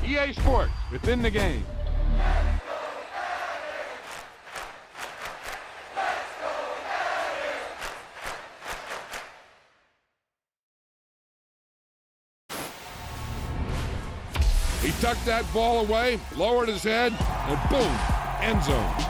EA Sports, within the game. He tucked that ball away, lowered his head, and boom, end zone.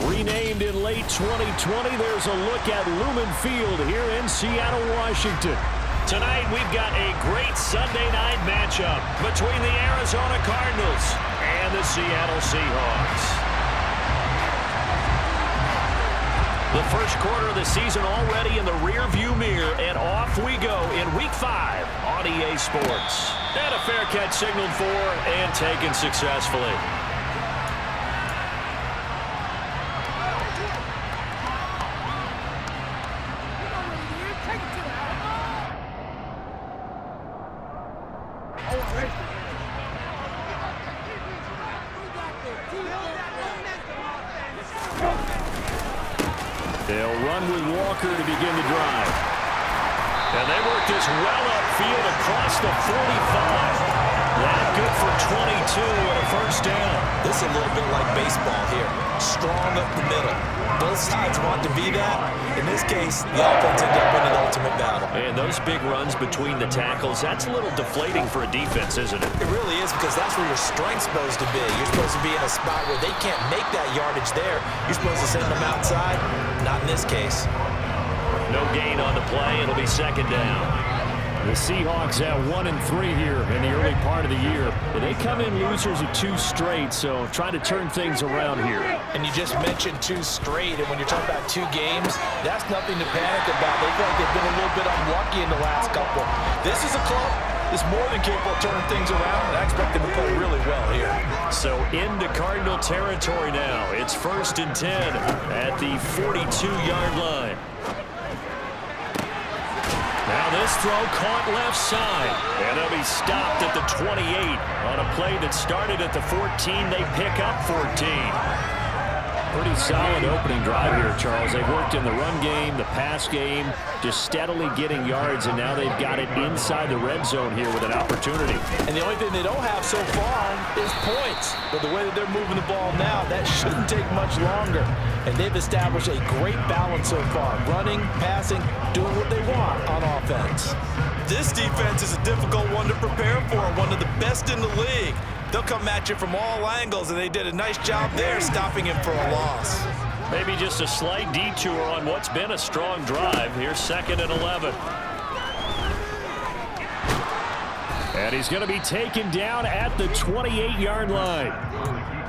Renamed in late 2020, there's a look at Lumen Field here in Seattle, Washington. Tonight, we've got a great Sunday night matchup between the Arizona Cardinals and the Seattle Seahawks. The first quarter of the season already in the rearview mirror, and off we go in Week 5 on EA Sports. And a fair catch signaled for and taken successfully. They'll run with Walker to begin the drive. And they work this well upfield across the 45. That good for 22 and a first down. This is a little bit like baseball here. Strong up the middle. Both sides want to be that. In this case, the offense ended up winning the ultimate battle. And those big runs between the tackles, that's a little deflating for a defense, isn't it? It really is, because that's where your strength's supposed to be. You're supposed to be in a spot where they can't make that yardage there. You're supposed to send them outside. Not in this case. No gain on the play. It'll be second down. The Seahawks have 1-3 here in the early part of the year. They come in losers of 2 straight, so trying to turn things around here. And you just mentioned 2 straight, and when you're talking about 2 games, that's nothing to panic about. They feel like they've been a little bit unlucky in the last couple. This is a club that's more than capable of turning things around, and I expect them to play really well here. So into Cardinal territory now. It's 1st and 10 at the 42-yard line. Now this throw caught left side, and they'll be stopped at the 28 on a play that started at the 14. They pick up 14. Pretty solid opening drive here, Charles. They've worked in the run game, the pass game, just steadily getting yards, and now they've got it inside the red zone here with an opportunity. And the only thing they don't have so far is points. But the way that they're moving the ball now, that shouldn't take much longer. And they've established a great balance so far. Running, passing, doing what they want on offense. This defense is a difficult one to prepare for, one of the best in the league. They'll come at you from all angles, and they did a nice job there stopping him for a loss. Maybe just a slight detour on what's been a strong drive. Here's 2nd and 11. And he's going to be taken down at the 28-yard line.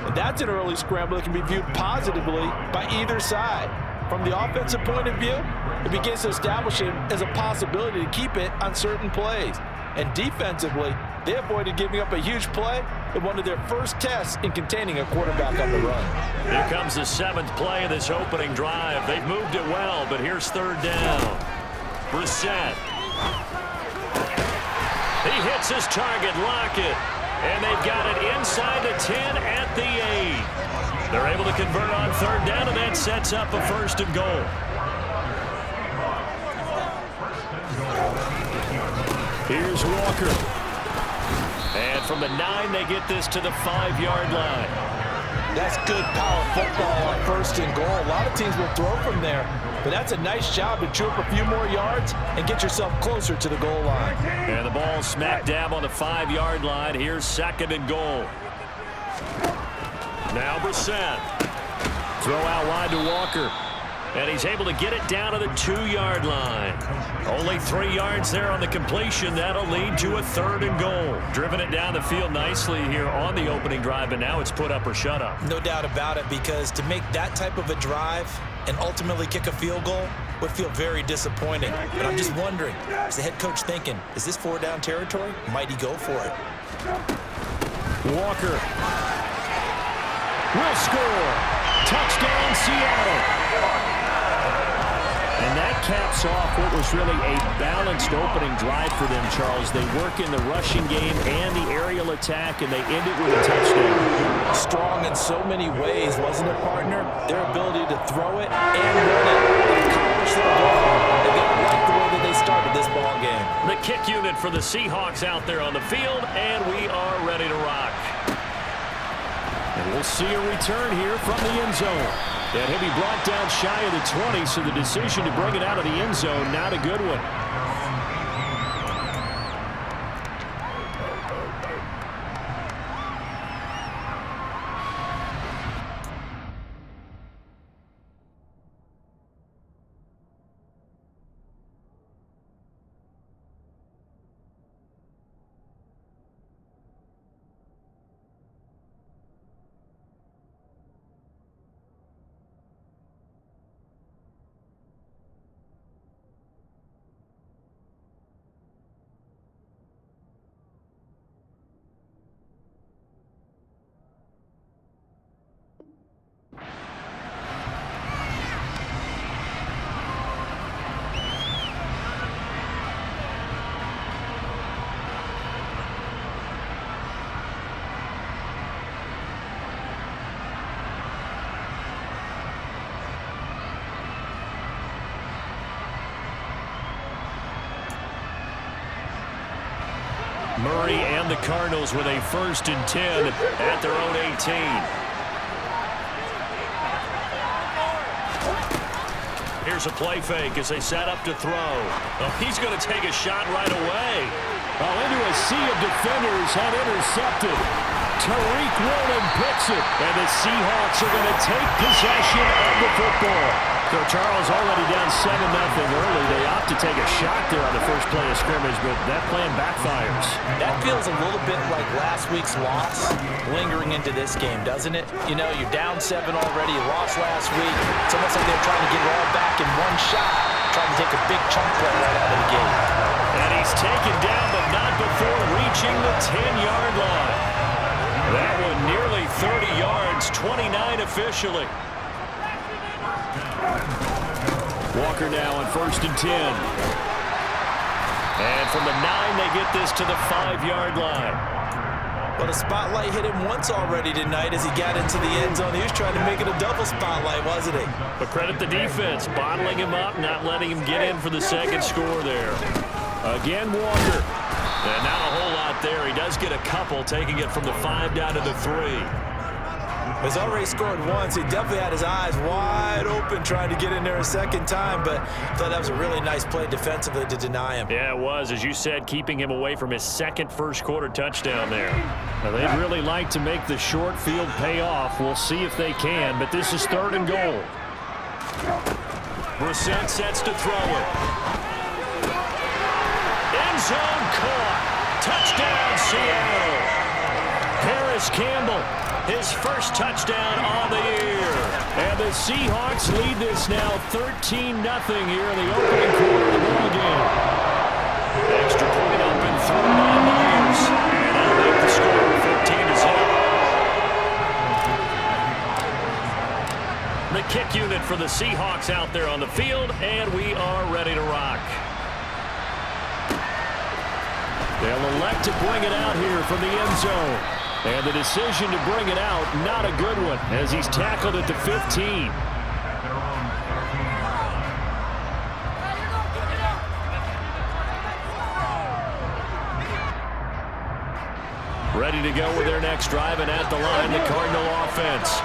And that's an early scramble that can be viewed positively by either side. From the offensive point of view, it begins to establish it as a possibility to keep it on certain plays. And defensively, they avoided giving up a huge play in one of their first tests in containing a quarterback on the run. Here comes the 7th play of this opening drive. They've moved it well, but here's 3rd down. Brissett. He hits his target, Lockett. And they've got it inside the 10 at the 8. They're able to convert on 3rd down, and that sets up a 1st and goal. Here's Walker. And from the 9, they get this to the 5-yard line. That's good power football on 1st and goal. A lot of teams will throw from there, but that's a nice job to chew up a few more yards and get yourself closer to the goal line. And the ball smack dab on the 5-yard line. Here's 2nd and goal. Now Brissett. Throw out wide to Walker. And he's able to get it down to the 2-yard line. Only 3 yards there on the completion. That'll lead to a 3rd and goal. Driven it down the field nicely here on the opening drive, and now it's put up or shut up. No doubt about it, because to make that type of a drive and ultimately kick a field goal would feel very disappointing. But I'm just wondering, is the head coach thinking, is this 4-down territory? Might he go for it? Walker will score. Touchdown, Seattle. And that caps off what was really a balanced opening drive for them, Charles. They work in the rushing game and the aerial attack, and they end it with a touchdown. Strong in so many ways, wasn't it, partner? Their ability to throw it and run it and accomplish their goal. They didn't like the way that they started this ball game. The kick unit for the Seahawks out there on the field, and we are ready to rock. And we'll see a return here from the end zone. And he'll be brought down shy of the 20, so the decision to bring it out of the end zone, not a good one. Murray and the Cardinals with a 1st and 10 at their own 18. Here's a play fake as they set up to throw. Oh, he's going to take a shot right away. Oh, into a sea of defenders had intercepted. Tariq Woolen picks it, and the Seahawks are going to take possession of the football. So Charles already down 7-0 early. They opt to take a shot there on the first play of scrimmage, but that plan backfires. That feels a little bit like last week's loss lingering into this game, doesn't it? You know, you're down 7 already. You lost last week. It's almost like they're trying to get it all back in one shot, trying to take a big chunk play right out of the gate. And he's taken down, but not before reaching the 10-yard line. That one nearly 30 yards, 29 officially. Walker now on 1st and 10. And from the 9, they get this to the 5-yard line. Well, the spotlight hit him once already tonight as he got into the end zone. He was trying to make it a double spotlight, wasn't he? But credit the defense, bottling him up, not letting him get in for the second score there. Again, Walker. And not a whole lot there. He does get a couple, taking it from the 5 down to the 3. He's already scored once. He definitely had his eyes wide open trying to get in there a second time, but I thought that was a really nice play defensively to deny him. Yeah, it was. As you said, keeping him away from his second first-quarter touchdown there. Now, they'd really like to make the short field pay off. We'll see if they can, but this is 3rd and goal. Brissett sets to throw it. End zone caught. Touchdown, Seattle. Harris Campbell, his first touchdown on the year. And the Seahawks lead this now 13-0 here in the opening quarter of the ball game. Extra point up and through by Myers. And that'll make the score 15-0. The kick unit for the Seahawks out there on the field, and we are ready to rock. They'll elect to bring it out here from the end zone. And the decision to bring it out, not a good one, as he's tackled at the 15. Ready to go with their next drive, and at the line, the Cardinal offense.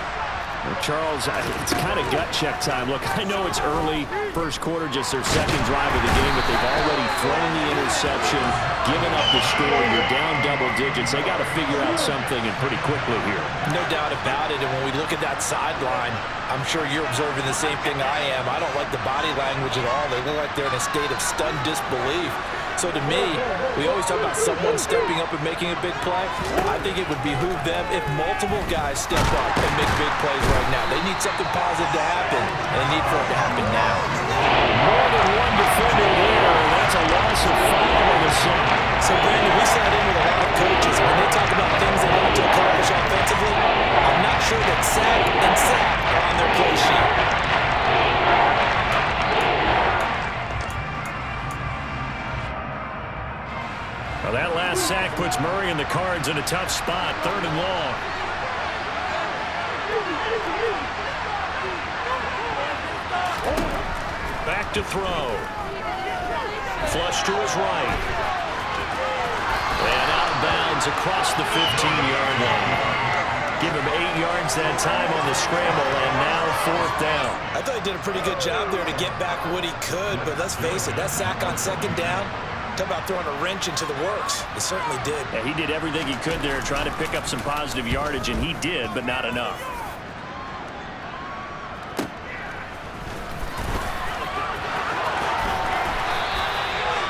Charles, it's kind of gut check time. Look, I know it's early, first quarter, just their second drive of the game, but they've already thrown the interception, given up the score. You're down double digits. They got to figure out something, and pretty quickly here. No doubt about it, and when we look at that sideline, I'm sure you're observing the same thing I am. I don't like the body language at all. They look like they're in a state of stunned disbelief. So to me, we always talk about someone stepping up and making a big play. I think it would behoove them if multiple guys step up and make big plays right now. They need something positive to happen, and they need for it to happen now. More than one defender there, and that's a loss of 5 on the sack. So, Brandon, we sat in with a lot of coaches. When they talk about things they want to accomplish offensively, I'm not sure that sack and sack are on their play sheet. Well, that last sack puts Murray and the Cards in a tough spot, 3rd and long. Back to throw. Flush to his right. And out of bounds across the 15-yard line. Give him 8 yards that time on the scramble, and now 4th down. I thought he did a pretty good job there to get back what he could, but let's face it, that sack on 2nd down, talk about throwing a wrench into the works. It certainly did. Yeah, he did everything he could there, trying to pick up some positive yardage, and he did, but not enough.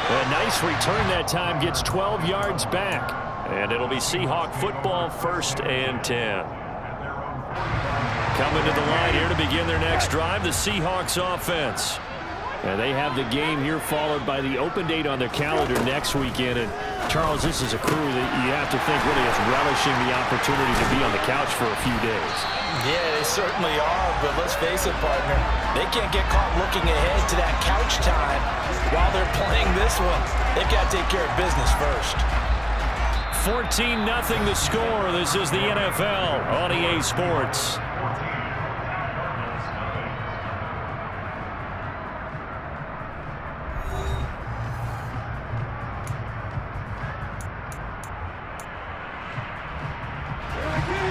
A nice return that time, gets 12 yards back. And it'll be Seahawk football, 1st and 10. Coming to the line here to begin their next drive, the Seahawks offense. And they have the game here followed by the open date on their calendar next weekend. And Charles, this is a crew that you have to think really is relishing the opportunity to be on the couch for a few days. Yeah, they certainly are, but let's face it, partner. They can't get caught looking ahead to that couch time while they're playing this one. They've got to take care of business first. 14-0 the score. This is the NFL on EA Sports.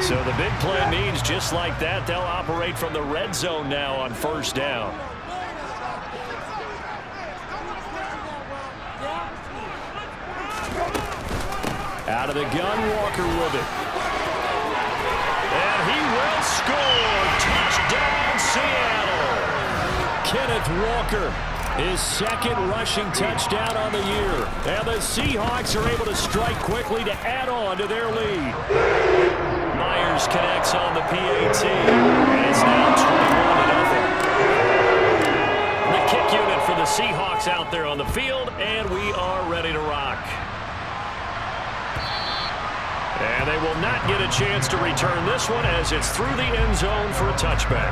So the big play means just like that, they'll operate from the red zone now on 1st down. Out of the gun, Walker with it. And he will score. Touchdown, Seattle. Kenneth Walker, his 2nd rushing touchdown on the year. And the Seahawks are able to strike quickly to add on to their lead. Myers connects on the PAT. And it's now 21-0. The kick unit for the Seahawks out there on the field, and we are ready to rock. And they will not get a chance to return this one as it's through the end zone for a touchback.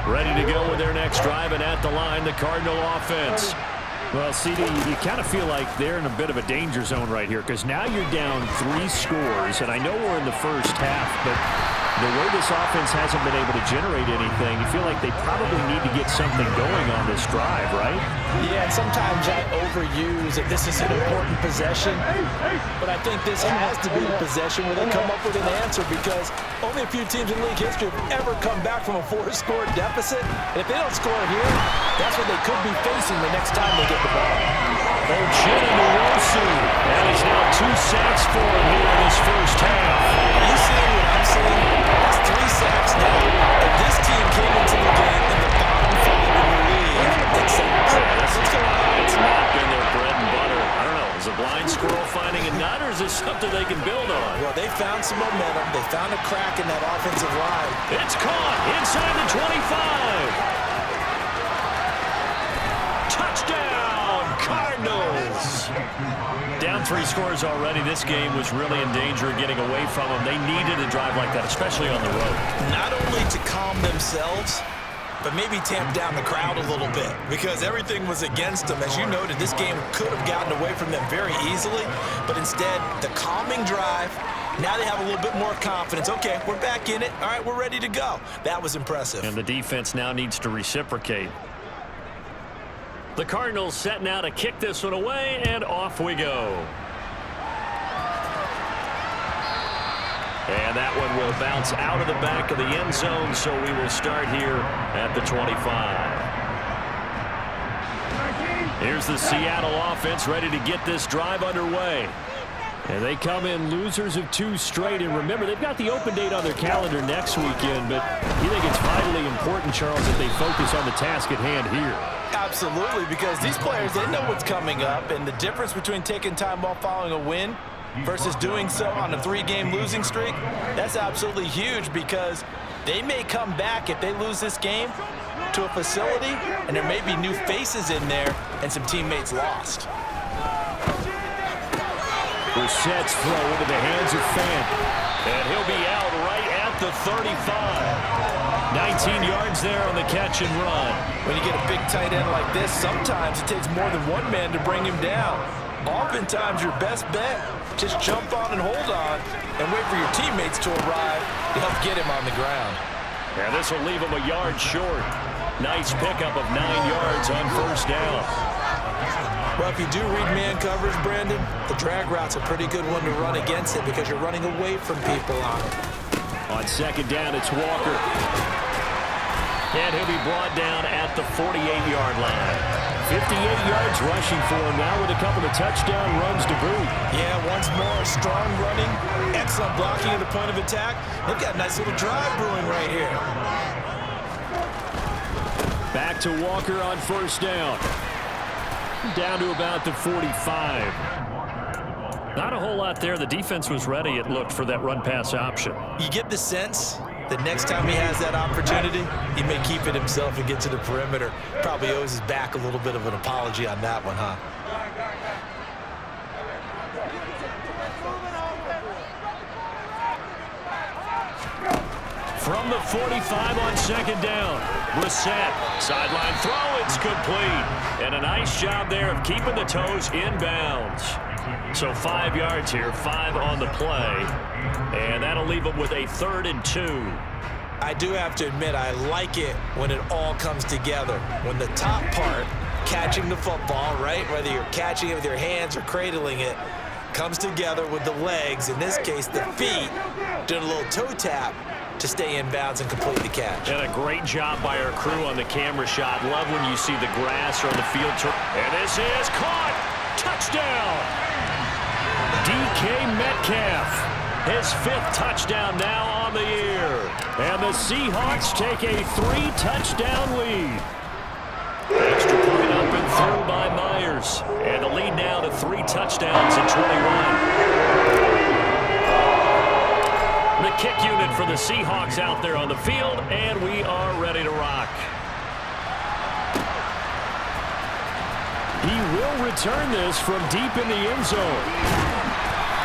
Ready to go with their next drive, and at the line, the Cardinal offense. Well, CD, you kind of feel like they're in a bit of a danger zone right here because now you're down 3 scores, and I know we're in the first half, but the way this offense hasn't been able to generate anything, you feel like they probably need to get something going on this drive, right? Yeah, and sometimes I overuse that this is an important possession, but I think this has to be the possession where they come up with an answer because only a few teams in league history have ever come back from a 4-score deficit, and if they don't score here, that's what they could be facing the next time they get the ball. That is now 2 sacks for him here in his first half. Are you seeing what I'm seeing? That's 3 sacks now. If this team came into the game in the bottom 5 in the league, it's sacks. It's not been their bread and butter. I don't know. Is a blind squirrel finding a nut, or is this something they can build on? Well, they found some momentum. They found a crack in that offensive line. It's caught inside the 25. Touchdown, Cardinals. Down 3 scores already. This game was really in danger of getting away from them. They needed a drive like that, especially on the road. Not only to calm themselves, but maybe tamp down the crowd a little bit because everything was against them. As you noted, this game could have gotten away from them very easily, but instead, the calming drive, now they have a little bit more confidence. Okay, we're back in it. All right, we're ready to go. That was impressive. And the defense now needs to reciprocate. The Cardinals set now to kick this one away, and off we go. And that one will bounce out of the back of the end zone, so we will start here at the 25. Here's the Seattle offense ready to get this drive underway. And they come in losers of 2 straight. And remember, they've got the open date on their calendar next weekend, but you think it's vitally important, Charles, that they focus on the task at hand here. Absolutely, because these players, they know what's coming up, and the difference between taking time off following a win versus doing so on a 3-game losing streak, that's absolutely huge because they may come back if they lose this game to a facility, and there may be new faces in there and some teammates lost. Brissett's throw into the hands of Fant, and he'll be out right at the 35. 19 yards there on the catch and run. When you get a big tight end like this, sometimes it takes more than one man to bring him down. Oftentimes, your best bet, just jump on and hold on and wait for your teammates to arrive to help get him on the ground. And this will leave him a yard short. Nice pickup of 9 yards on first down. Well, if you do read man coverage, Brandon, the drag route's a pretty good one to run against it because you're running away from people on it. On second down, it's Walker. And he'll be brought down at the 48-yard line. 58 yards rushing for him now with a couple of touchdown runs to boot. Yeah, once more, strong running, excellent blocking at the point of attack. They've got a nice little drive brewing right here. Back to Walker on first down. Down to about the 45. Not a whole lot there. The defense was ready, it looked, for that run-pass option. You get the sense that next time he has that opportunity, he may keep it himself and get to the perimeter. Probably owes his back a little bit of an apology on that one, huh? From the 45 on second down, Brissett, sideline throw, it's complete. And a nice job there of keeping the toes in bounds. So 5 yards here, 5 on the play. And that'll leave them with a 3rd and 2. I do have to admit, I like it when it all comes together. When the top part, catching the football, right, whether you're catching it with your hands or cradling it, comes together with the legs, in this case the feet, doing a little toe tap to stay in bounds and complete the catch. And a great job by our crew on the camera shot. Love when you see the grass or the field turn. And this is caught. Touchdown. DK Metcalf. His 5th touchdown now on the year. And the Seahawks take a 3-touchdown lead. Extra point up and through by Myers. And the lead now to 3 touchdowns in 21. The kick unit for the Seahawks out there on the field, and we are ready to rock. He will return this from deep in the end zone.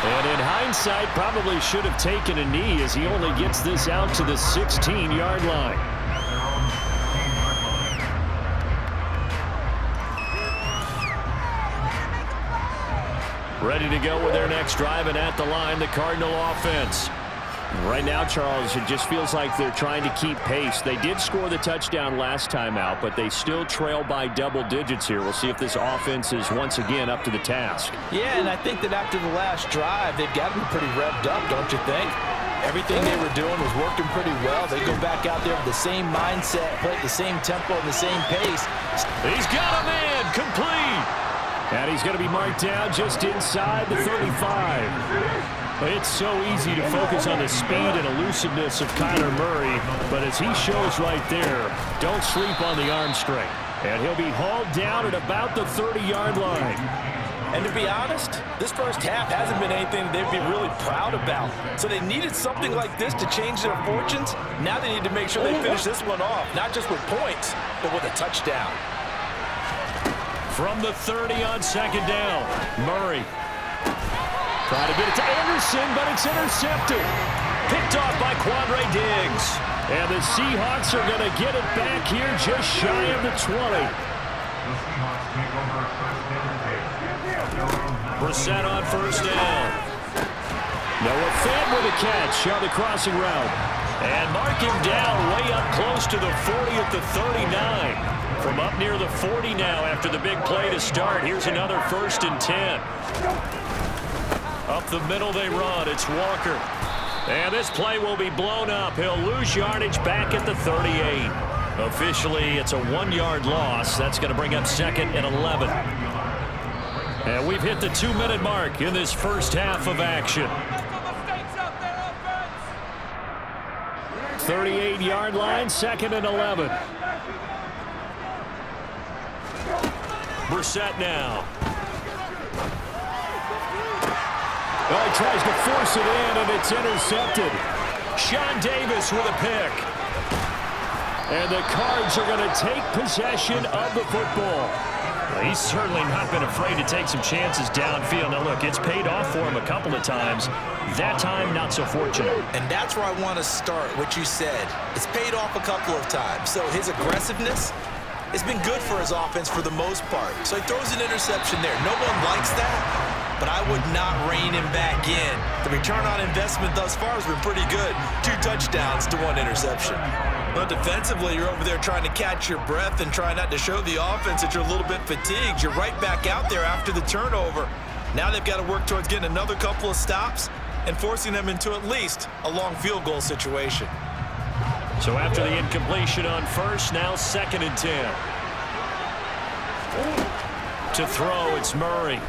And in hindsight, probably should have taken a knee as he only gets this out to the 16-yard line. Ready to go with their next drive, and at the line, the Cardinal offense. Right now, Charles, it just feels like they're trying to keep pace. They did score the touchdown last time out, but they still trail by double digits here. We'll see if this offense is once again up to the task. Yeah, and I think that after the last drive, they've got to be pretty revved up, don't you think? Everything they were doing was working pretty well. They go back out there with the same mindset, play at the same tempo and the same pace. He's got a man, complete. And he's going to be marked down just inside the 35. It's so easy to focus on the speed and elusiveness of Kyler Murray, but as he shows right there, don't sleep on the arm strength. And he'll be hauled down at about the 30-yard line. And to be honest, this first half hasn't been anything they'd be really proud about. So they needed something like this to change their fortunes. Now they need to make sure they finish this one off, not just with points, but with a touchdown. From the 30 on second down, Murray. Trying to get it to Anderson, but it's intercepted. Picked off by Quandre Diggs. And the Seahawks are going to get it back here just shy of the 20. Brissett on first down. Noah Fant with a catch on the crossing route. And mark him down way up close to the 40 at the 39. From up near the 40 now after the big play to start. Here's another 1st and 10. Up the middle they run. It's Walker. And this play will be blown up. He'll lose yardage back at the 38. Officially, it's a 1-yard loss. That's going to bring up 2nd and 11. And we've hit the 2-minute mark in this first half of action. 38-yard line, 2nd and 11. Brissett now. Oh, he tries to force it in, and it's intercepted. Sean Davis with a pick. And the Cards are going to take possession of the football. Well, he's certainly not been afraid to take some chances downfield. Now, look, it's paid off for him a couple of times. That time, not so fortunate. And that's where I want to start, what you said. It's paid off a couple of times. So his aggressiveness, it's been good for his offense for the most part. So he throws an interception there. No one likes that. But I would not rein him back in. The return on investment thus far has been pretty good. 2 touchdowns to 1 interception. But defensively, you're over there trying to catch your breath and try not to show the offense that you're a little bit fatigued. You're right back out there after the turnover. Now they've got to work towards getting another couple of stops and forcing them into at least a long field goal situation. So after the incompletion on first, now 2nd and 10. To throw, it's Murray.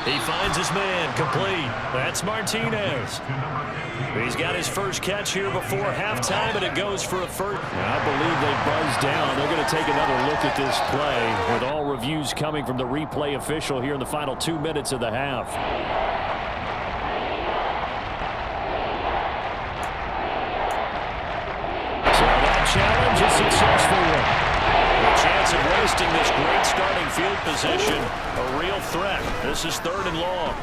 He finds his man, complete. That's Martinez. He's got his first catch here before halftime, and it goes for a first. I believe they buzzed down. They're going to take another look at this play with all reviews coming from the replay official here in the final 2 minutes of the half. So that challenge is successful. A chance of wasting this great starting field position. A real threat. This is 3rd and long.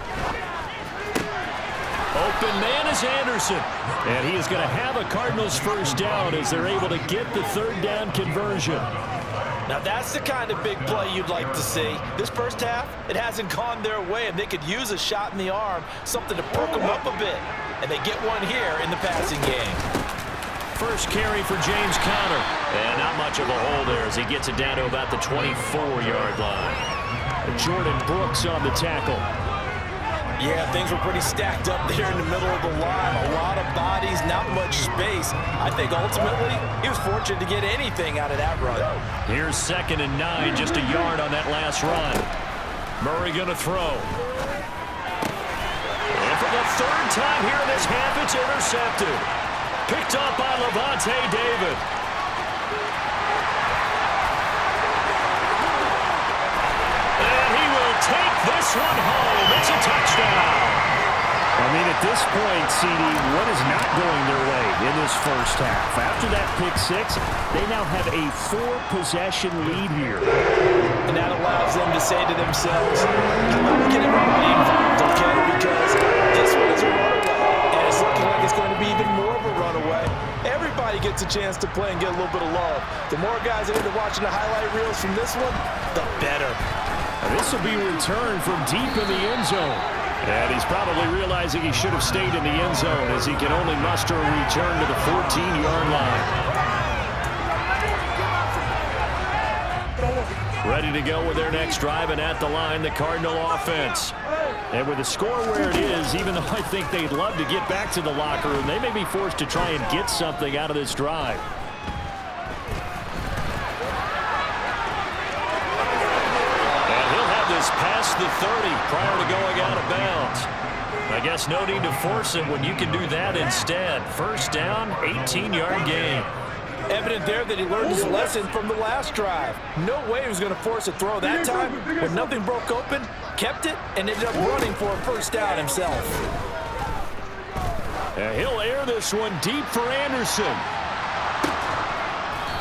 Open man is Anderson. And he is going to have a Cardinals first down as they're able to get the 3rd down conversion. Now that's the kind of big play you'd like to see. This first half, it hasn't gone their way, and they could use a shot in the arm, something to perk them up a bit. And they get one here in the passing game. First carry for James Conner. And not much of a hole there as he gets it down to about the 24-yard line. Jordan Brooks on the tackle. Yeah, things were pretty stacked up there in the middle of the line. A lot of bodies, not much space. I think ultimately he was fortunate to get anything out of that run. Here's 2nd and 9, just a yard on that last run. Murray going to throw. And for the 3rd time here in this half, it's intercepted. Picked up by Levante David. And he will take this one home. It's a touchdown. I mean, at this point, CD, what is not going their way in this first half? After that pick 6, they now have a 4-possession lead here. And that allows them to say to themselves, come on, get everybody involved, okay? Because this one is a runaway. And it's looking like it's going to be even more of a runaway. Everybody gets a chance to play and get a little bit of love. The more guys that end up watching the highlight reels from this one, the better. This will be returned from deep in the end zone. And he's probably realizing he should have stayed in the end zone as he can only muster a return to the 14-yard line. Ready to go with their next drive, and at the line, the Cardinal offense. And with the score where it is, even though I think they'd love to get back to the locker room, they may be forced to try and get something out of this drive. Past the 30 prior to going out of bounds. I guess no need to force it when you can do that instead. First down, 18-yard gain. Evident there that he learned his lesson from the last drive. No way he was going to force a throw that time. When nothing broke open, kept it, and ended up running for a first down himself. He'll air this one deep for Anderson.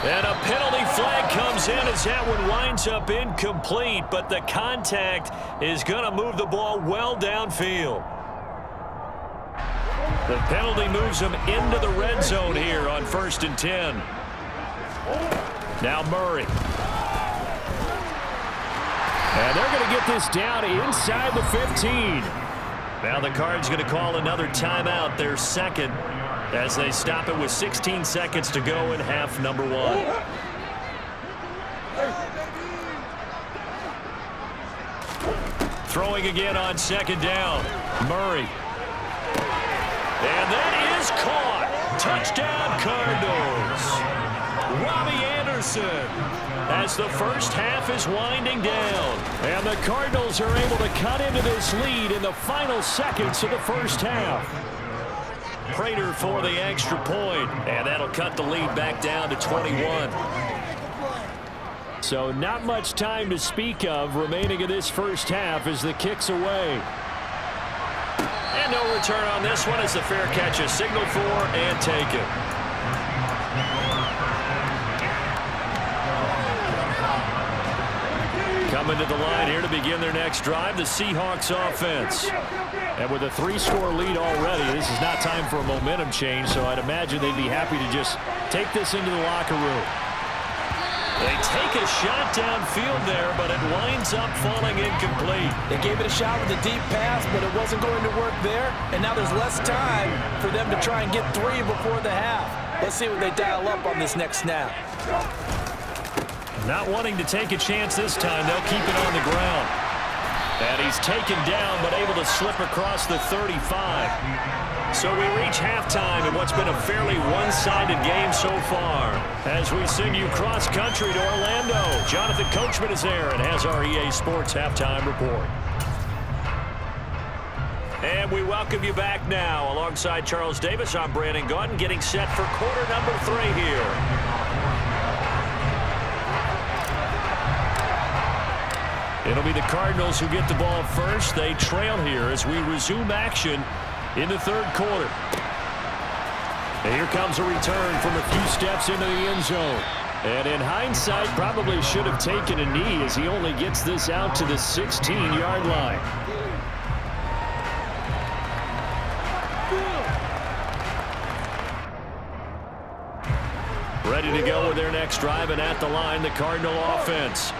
And a penalty flag comes in as that one winds up incomplete, but the contact is going to move the ball well downfield. The penalty moves him into the red zone here on 1st and 10. Now Murray. And they're going to get this down inside the 15. Now the Cards going to call another timeout, their second, as they stop it with 16 seconds to go in half number 1. Throwing again on 2nd down. Murray. And that is caught. Touchdown Cardinals. Robbie Anderson, as the first half is winding down. And the Cardinals are able to cut into this lead in the final seconds of the first half. Prater for the extra point, and that'll cut the lead back down to 21. So not much time to speak of remaining in this first half as the kick's away. And no return on this one as the fair catch is signaled for and taken. Coming to the line here to begin their next drive, the Seahawks offense. And with a 3-score lead already, this is not time for a momentum change, so I'd imagine they'd be happy to just take this into the locker room. They take a shot downfield there, but it winds up falling incomplete. They gave it a shot with a deep pass, but it wasn't going to work there, and now there's less time for them to try and get 3 before the half. Let's see what they dial up on this next snap. Not wanting to take a chance this time, they'll keep it on the ground. And he's taken down, but able to slip across the 35. So we reach halftime in what's been a fairly one-sided game so far. As we send you cross-country to Orlando, Jonathan Coachman is there and has our EA Sports Halftime Report. And we welcome you back now. Alongside Charles Davis, I'm Brandon Gaudin, getting set for quarter number 3 here. It'll be the Cardinals who get the ball first. They trail here as we resume action in the 3rd quarter. And here comes a return from a few steps into the end zone. And in hindsight, probably should have taken a knee as he only gets this out to the 16-yard line. Ready to go with their next drive, and at the line, the Cardinal offense.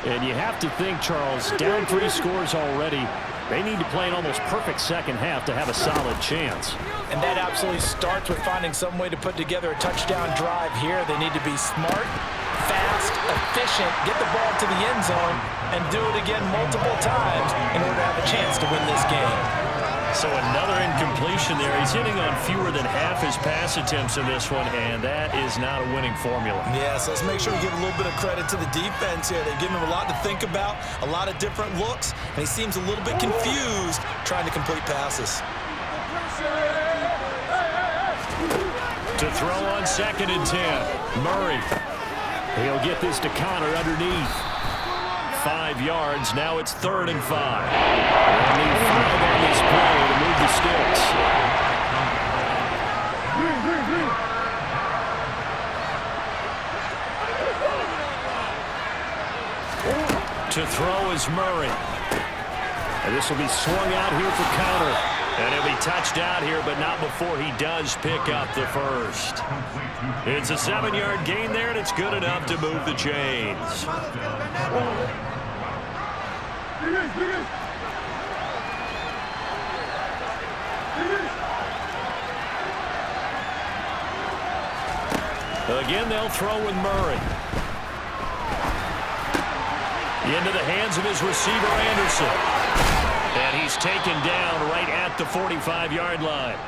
And you have to think, Charles, down 3 scores already. They need to play an almost perfect second half to have a solid chance. And that absolutely starts with finding some way to put together a touchdown drive here. They need to be smart, fast, efficient, get the ball to the end zone, and do it again multiple times in order to have a chance to win this game. So another incompletion there. He's hitting on fewer than half his pass attempts in this one, and that is not a winning formula. Yeah, so let's make sure we give a little bit of credit to the defense here. They've given him a lot to think about, a lot of different looks, and he seems a little bit confused trying to complete passes. To throw on 2nd and 10, Murray. He'll get this to Connor underneath. 5 yards. Now it's 3rd and 5. They need 5 on this play to move the sticks. To throw is Murray. And this will be swung out here for Connor. And he'll be touched out here, but not before he does pick up the first. It's a 7-yard gain there, and it's good enough to move the chains. Again, they'll throw with Murray. Into the hands of his receiver, Anderson. And he's taken down right at the 45-yard line.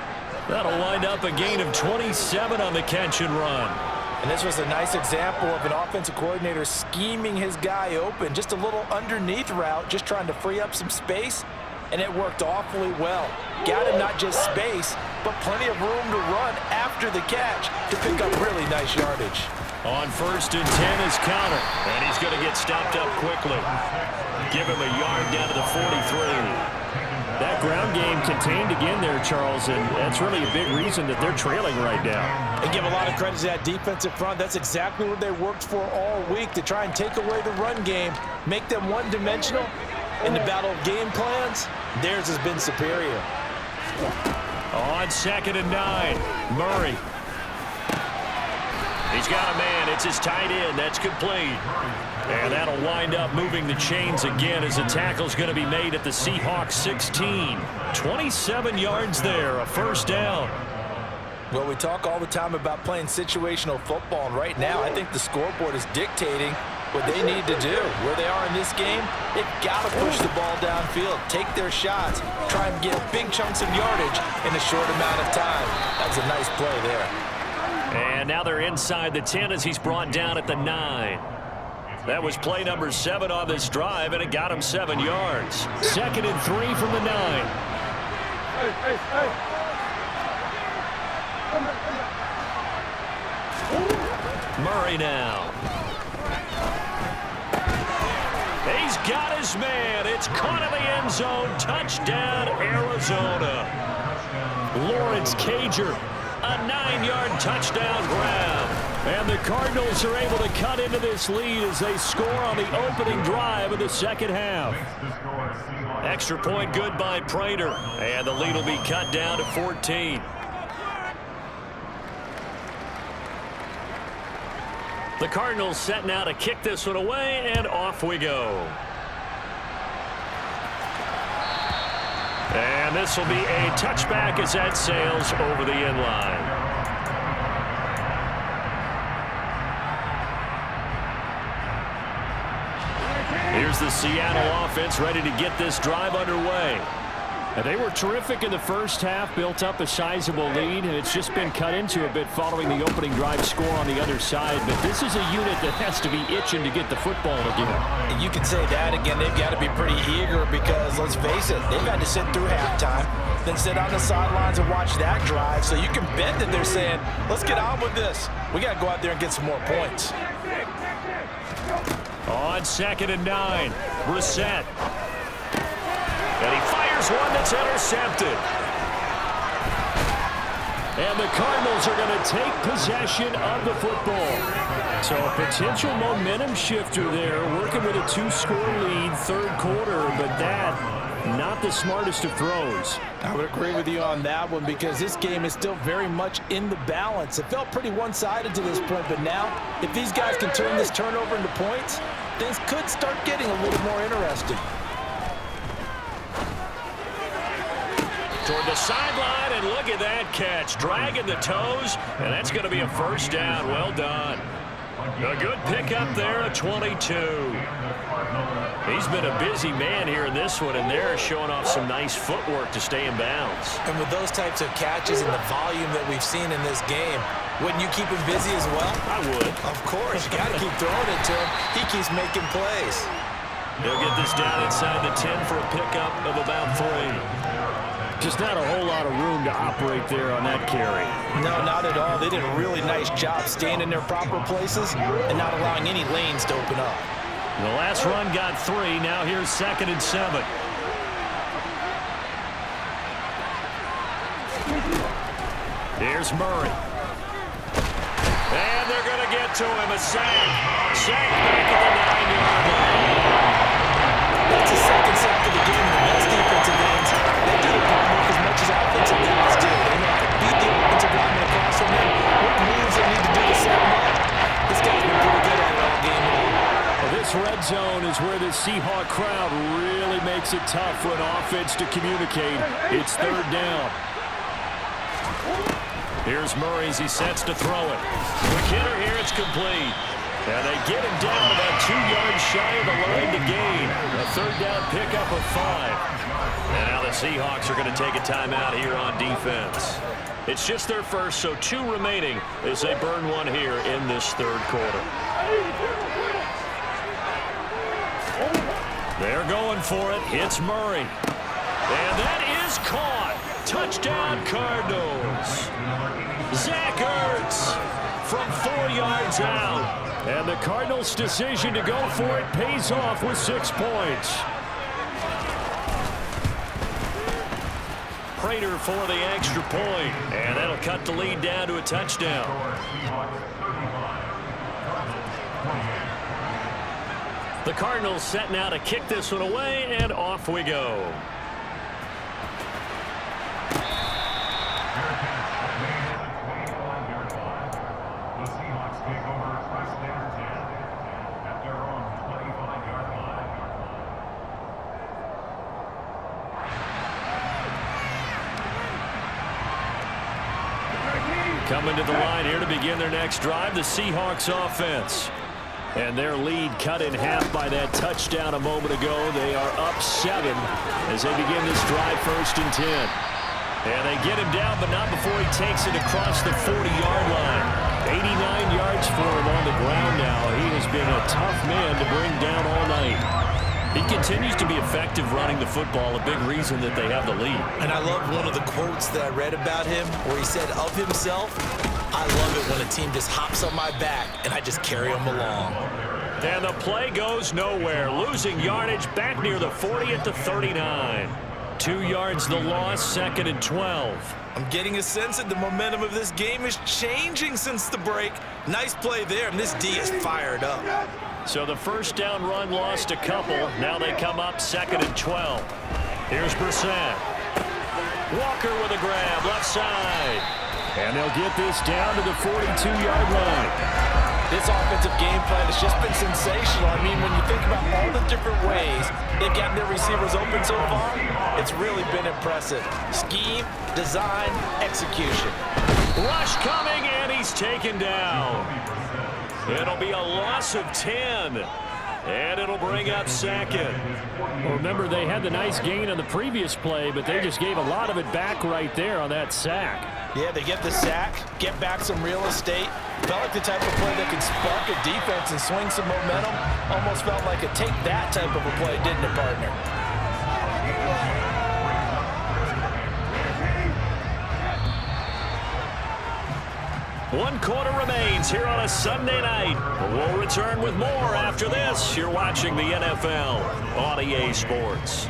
That'll wind up a gain of 27 on the catch and run. And this was a nice example of an offensive coordinator scheming his guy open. Just a little underneath route, just trying to free up some space, and it worked awfully well. Got him not just space, but plenty of room to run after the catch to pick up really nice yardage. On 1st and 10 is Connor, and he's going to get stopped up quickly. Give him a yard down to the 43. That ground game contained again there, Charles, and that's really a big reason that they're trailing right now. And give a lot of credit to that defensive front. That's exactly what they worked for all week, to try and take away the run game, make them one-dimensional. In the battle of game plans, theirs has been superior. On 2nd and 9, Murray. He's got a man. It's his tight end. That's complete. And that'll wind up moving the chains again as the tackle's going to be made at the Seahawks 16. 27 yards there, a first down. Well, we talk all the time about playing situational football, and right now I think the scoreboard is dictating what they need to do. Where they are in this game, they've got to push the ball downfield, take their shots, try and get big chunks of yardage in a short amount of time. That was a nice play there. And now they're inside the 10 as he's brought down at the 9. That was play number 7 on this drive, and it got him 7 yards. 2nd and 3 from the 9. Murray now. He's got his man. It's caught in the end zone. Touchdown, Arizona. Lawrence Cager, a 9-yard touchdown grab. And the Cardinals are able to cut into this lead as they score on the opening drive of the second half. Extra point good by Prater. And the lead will be cut down to 14. The Cardinals set now to kick this one away, and off we go. And this will be a touchback as that sails over the end line. Here's the Seattle offense ready to get this drive underway. And they were terrific in the first half, built up a sizable lead, and it's just been cut into a bit following the opening drive score on the other side. But this is a unit that has to be itching to get the football again. And you can say that again. They've got to be pretty eager because, let's face it, they've had to sit through halftime, then sit on the sidelines and watch that drive. So you can bet that they're saying, let's get on with this. We got to go out there and get some more points. On 2nd and 9, Brissett. And he fires one that's intercepted. And the Cardinals are going to take possession of the football. So a potential momentum shifter there, working with a 2-score lead, third quarter, but that, not the smartest of throws. I would agree with you on that one because this game is still very much in the balance. It felt pretty one-sided to this point, but now, if these guys can turn this turnover into points, things could start getting a little more interesting. Toward the sideline, and look at that catch. Dragging the toes, and that's going to be a first down. Well done. A good pickup there, a 22. He's been a busy man here in this one, and they're showing off some nice footwork to stay in bounds. And with those types of catches and the volume that we've seen in this game, wouldn't you keep him busy as well? I would. Of course. You got to keep throwing it to him. He keeps making plays. They'll get this down inside the 10 for a pickup of about 3. Just not a whole lot of room to operate there on that carry. No, not at all. They did a really nice job staying in their proper places and not allowing any lanes to open up. The last run got 3. Now here's 2nd and 7. Here's Murray. And they're going to get to him. A sack. Sack back at the 9-yard line. That's a second sack of the game. The best defensive ends, they do the homework as much as offensive guys do. They know how to beat the offensive lineman across from them, what moves they need to do to set them up. This guy's been pretty good at it all game long. Well, this red zone is where the Seahawk crowd really makes it tough for an offense to communicate. It's third down. Here's Murray as he sets to throw it. Quick hitter here, it's complete. And they get him down about 2 yards shy of the line to gain. A third down pickup of 5. And now the Seahawks are going to take a timeout here on defense. It's just their first, so 2 remaining as they burn one here in this third quarter. They're going for it. It's Murray. And that is caught. Touchdown, Cardinals. Zach Ertz from 4 yards out. And the Cardinals' decision to go for it pays off with 6 points. Prater for the extra point. And that'll cut the lead down to a touchdown. The Cardinals set now to kick this one away, and off we go. Coming to the line here to begin their next drive, the Seahawks offense. And their lead cut in half by that touchdown a moment ago. They are up 7 as they begin this drive, 1st and 10. And they get him down, but not before he takes it across the 40-yard line. 89 yards for him on the ground now. He has been a tough man to bring down all night. He continues to be effective running the football, a big reason that they have the lead. And I love one of the quotes that I read about him where he said of himself, "I love it when a team just hops on my back and I just carry them along." And the play goes nowhere. Losing yardage back near the 40 at the 39. 2 yards the loss, 2nd and 12. I'm getting a sense that the momentum of this game is changing since the break. Nice play there, and this D is fired up. So the first down run lost a couple. Now they come up 2nd and 12. Here's Brissett. Walker with a grab, left side. And they'll get this down to the 42-yard line. This offensive game plan has just been sensational. I mean, when you think about all the different ways they've gotten their receivers open so far, it's really been impressive. Scheme, design, execution. Rush coming, and he's taken down. It'll be a loss of 10. And it'll bring up 2nd. Well, remember, they had the nice gain on the previous play, but they just gave a lot of it back right there on that sack. Yeah, they get the sack, get back some real estate. Felt like the type of play that could spark a defense and swing some momentum. Almost felt like a take that type of a play, didn't it, partner? One quarter remains here on a Sunday night. We'll return with more after this. You're watching the NFL on EA Sports.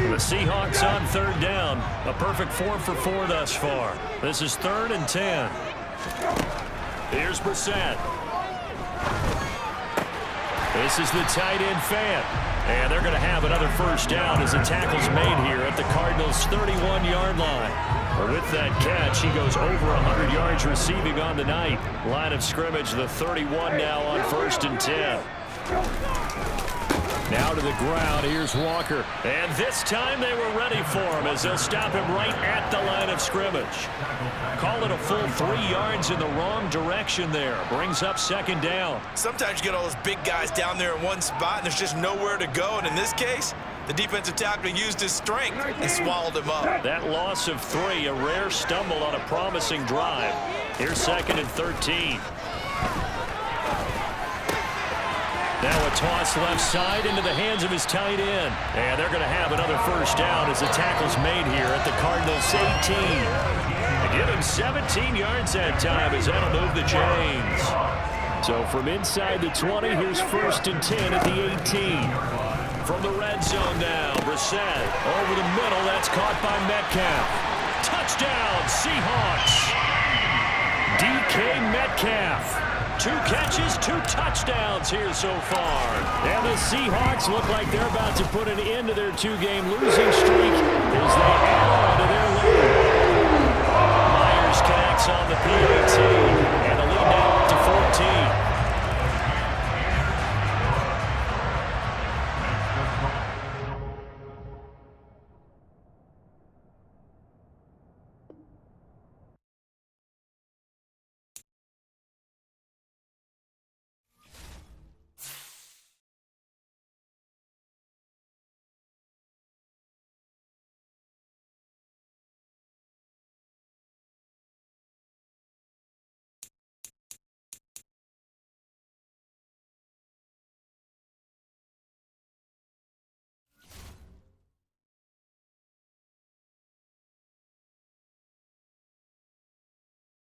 The Seahawks on 3rd down. A perfect 4 for 4 thus far. This is 3rd and 10. Here's Brissett. This is the tight end Fant. And they're going to have another first down as the tackle's made here at the Cardinals' 31-yard line. With that catch, he goes over 100 yards receiving on the night. Line of scrimmage, the 31 now on 1st and 10. Now to the ground, here's Walker. And this time they were ready for him as they'll stop him right at the line of scrimmage. Call it a full 3 yards in the wrong direction there. Brings up 2nd down. Sometimes you get all those big guys down there in one spot and there's just nowhere to go. And in this case, the defensive tackle used his strength and swallowed him up. That loss of 3, a rare stumble on a promising drive. Here's 2nd and 13. Now a toss left side into the hands of his tight end. And they're going to have another first down as the tackle's made here at the Cardinals' 18. They give him 17 yards that time as that'll move the chains. So from inside the 20, here's 1st and 10 at the 18. From the red zone now, Brissett over the middle. That's caught by Metcalf. Touchdown, Seahawks. DK Metcalf. 2 catches, 2 touchdowns here so far. And the Seahawks look like they're about to put an end to their 2-game losing streak as they add on to their lead. Myers connects on the PAT, and the lead now up to 14.